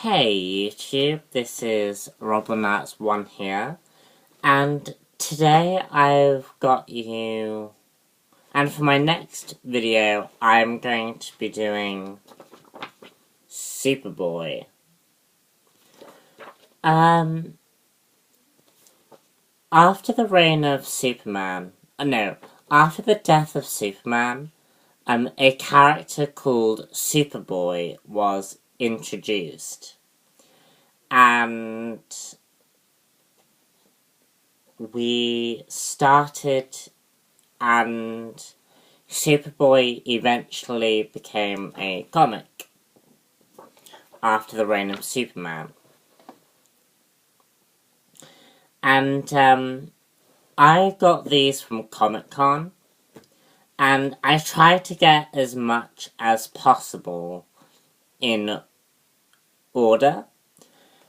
Hey YouTube, this is RobinArts1 here, and today I've got you, and for my next video I'm going to be doing Superboy. After the reign of Superman, after the death of Superman, a character called Superboy was introduced. And we started, and Superboy eventually became a comic after the reign of Superman. And I got these from Comic-Con, and I tried to get as much as possible in order.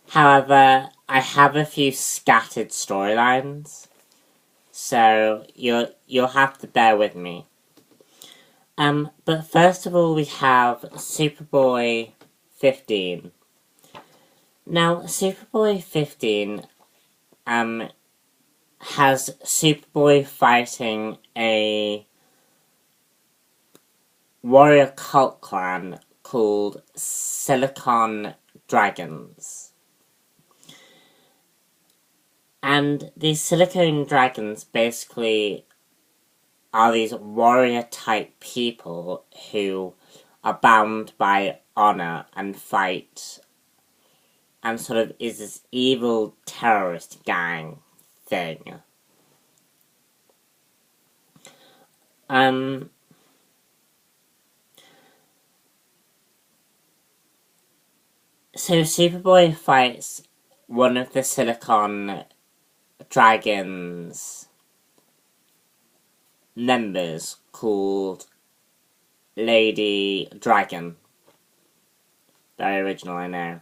However, I have a few scattered storylines, so you'll have to bear with me. But first of all, we have Superboy 15. Now, Superboy 15 has Superboy fighting a warrior cult clan called Silicon Dragons. And these Silicon Dragons basically are these warrior-type people who are bound by honor and fight, and sort of is this evil terrorist gang thing. So Superboy fights one of the Silicon Dragons members called Lady Dragon. Very original, I know.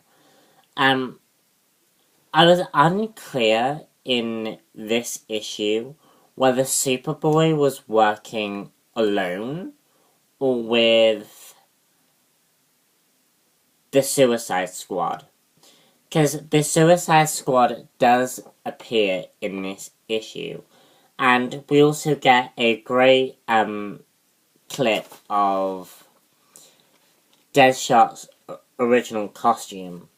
I was unclear in this issue whether Superboy was working alone or with the Suicide Squad. Because the Suicide Squad does appear in this issue. And we also get a great clip of Deadshot's original costume.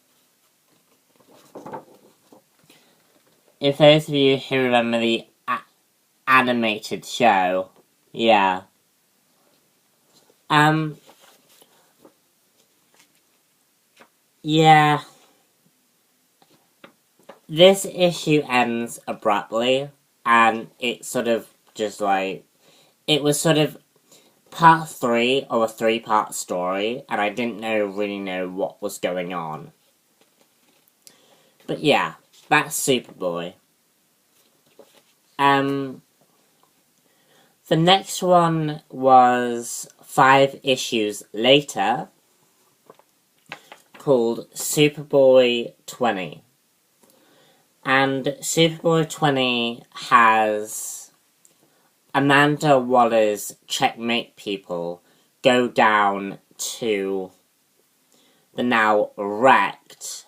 If those of you who remember the animated show, yeah. Yeah. This issue ends abruptly, and it's sort of just like, it was sort of part 3 of a 3-part story, and I didn't really know what was going on. But yeah, that's Superboy. The next one was 5 issues later, called Superboy 20. And Superboy 20 has Amanda Waller's Checkmate people go down to the now wrecked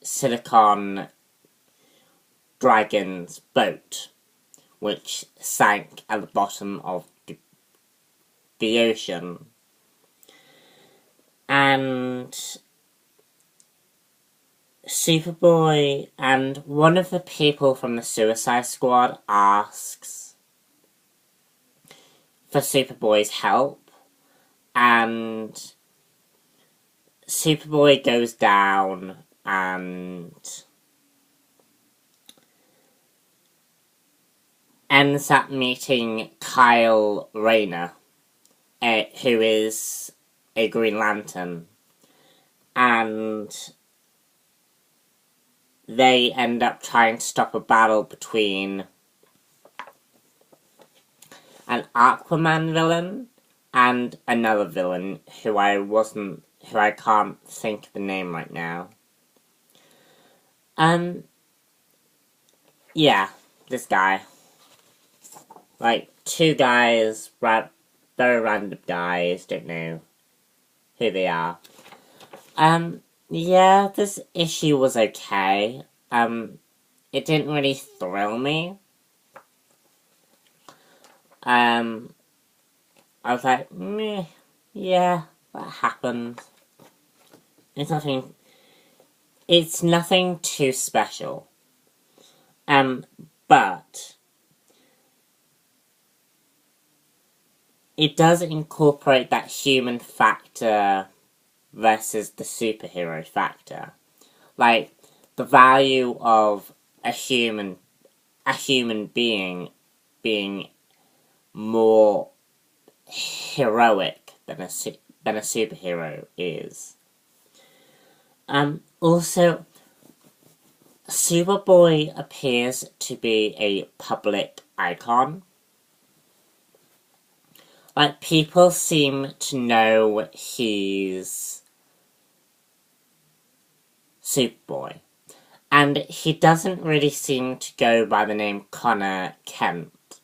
Silicon Dragon's boat, which sank at the bottom of the ocean. And Superboy and one of the people from the Suicide Squad asks for Superboy's help, and Superboy goes down and ends up meeting Kyle Rayner, who is a Green Lantern, and they end up trying to stop a battle between an Aquaman villain and another villain who I can't think of the name right now. Yeah, this guy. Like, 2 guys, very random guys, don't know who they are. Yeah, this issue was okay. It didn't really thrill me. I was like, meh, yeah, that happens. It's nothing too special. But it does incorporate that human factor versus the superhero factor. Like, the value of a human being being more heroic than a superhero is. Also, Superboy appears to be a public icon. Like, people seem to know he's Superboy. And he doesn't really seem to go by the name Connor Kent,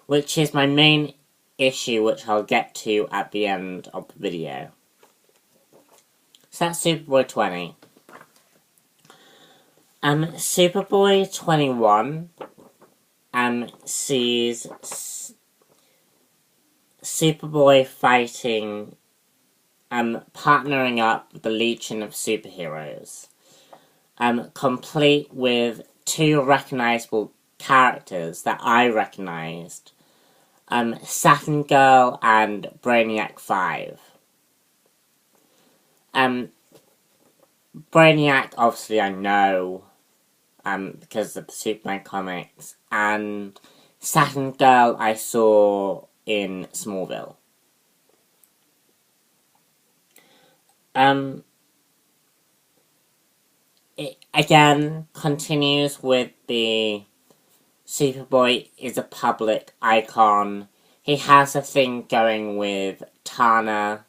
which is my main issue, which I'll get to at the end of the video. So that's Superboy 20. Superboy 21 sees Superboy fighting, partnering up with the Legion of Superheroes, complete with two recognizable characters that I recognized, Saturn Girl and Brainiac 5. Brainiac, obviously, I know, because of the Superman comics, and Saturn Girl I saw in Smallville. It again continues with the Superboy is a public icon. He has a thing going with Tana.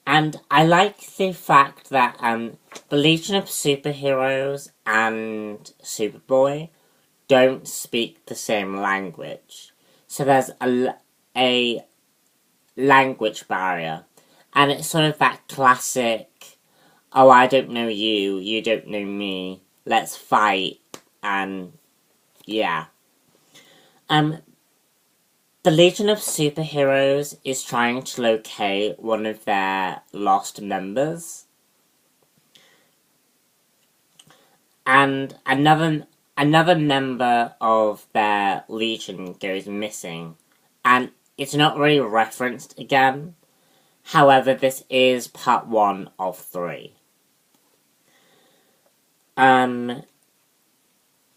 And I like the fact that the Legion of Superheroes and Superboy don't speak the same language. So there's a language barrier. And it's sort of that classic, oh, I don't know you, you don't know me, let's fight, and yeah. The Legion of Superheroes is trying to locate one of their lost members. And another member of their Legion goes missing. And it's not really referenced again. However, this is part 1 of 3.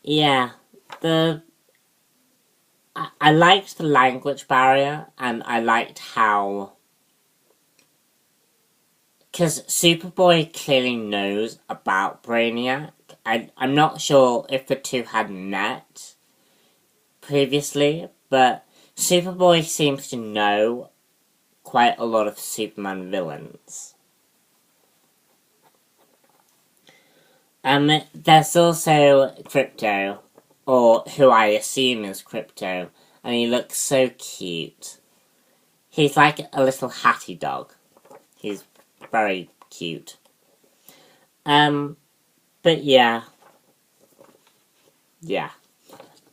Yeah, I liked the language barrier, and I liked how, because Superboy clearly knows about Brainiac. I'm not sure if the two had met previously, but Superboy seems to know quite a lot of Superman villains. There's also Crypto, or who I assume is Crypto, and he looks so cute. He's like a little hatty dog. He's very cute. But yeah. Yeah.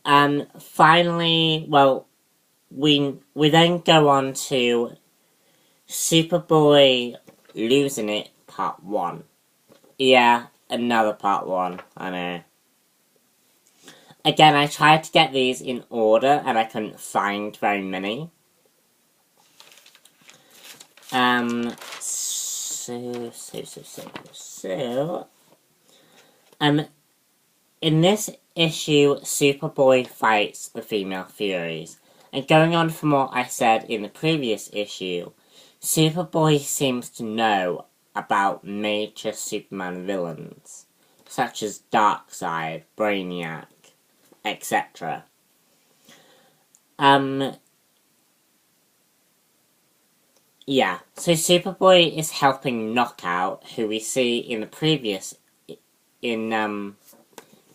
Finally, well, we then go on to Superboy Losing It Part 1. Yeah, another Part 1, I know. Again, I tried to get these in order, and I couldn't find very many. In this issue, Superboy fights the female Furies. And going on from what I said in the previous issue, Superboy seems to know about major Superman villains, such as Darkseid, Brainiac, etc. Yeah, so Superboy is helping Knockout, who we see in the previous, in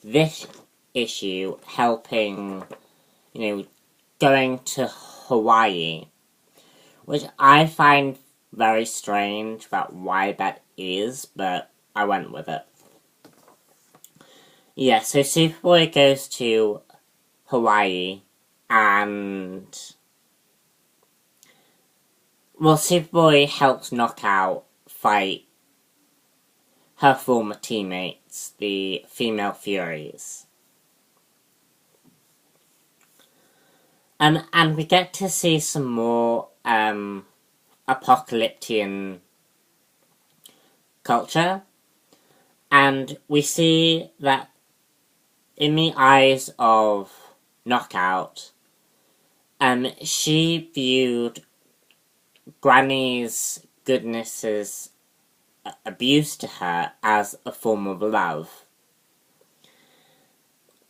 this issue, helping, going to Hawaii, which I find very strange about why that is, but I went with it. Yeah, so Superboy goes to Hawaii, and well, Superboy helps Knockout fight her former teammates, the Female Furies. And we get to see some more apocalyptic culture, and we see that in the eyes of Knockout, she viewed Granny's goodness's abuse to her as a form of love.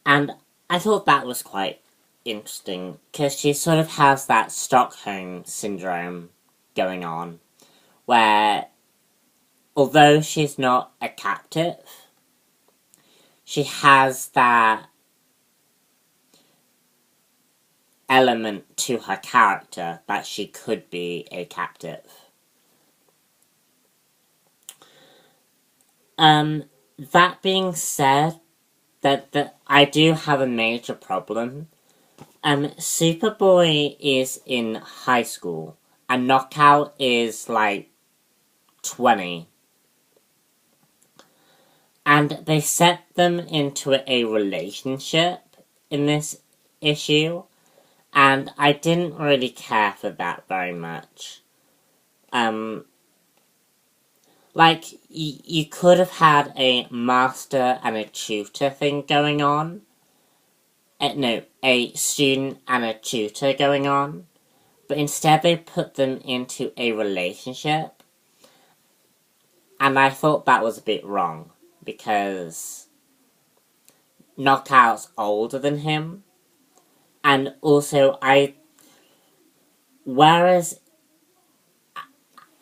And I thought that was quite interesting, because she sort of has that Stockholm syndrome going on, where although she's not a captive, she has that element to her character that she could be a captive. That being said, that I do have a major problem. Superboy is in high school, and Knockout is like 20. And they set them into a relationship in this issue, and I didn't really care for that very much. Like, you could have had a master and a tutor thing going on. No, a student and a tutor going on. But instead they put them into a relationship. And I thought that was a bit wrong, because Knockout's older than him. And also, whereas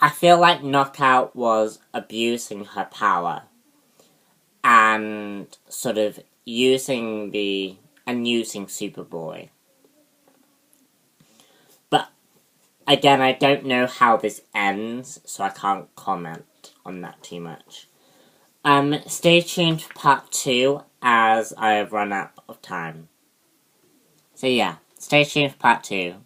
I feel like Knockout was abusing her power and sort of using Superboy. But again, I don't know how this ends, so I can't comment on that too much. Stay tuned for part 2, as I have run out of time. So yeah, stay tuned for part 2.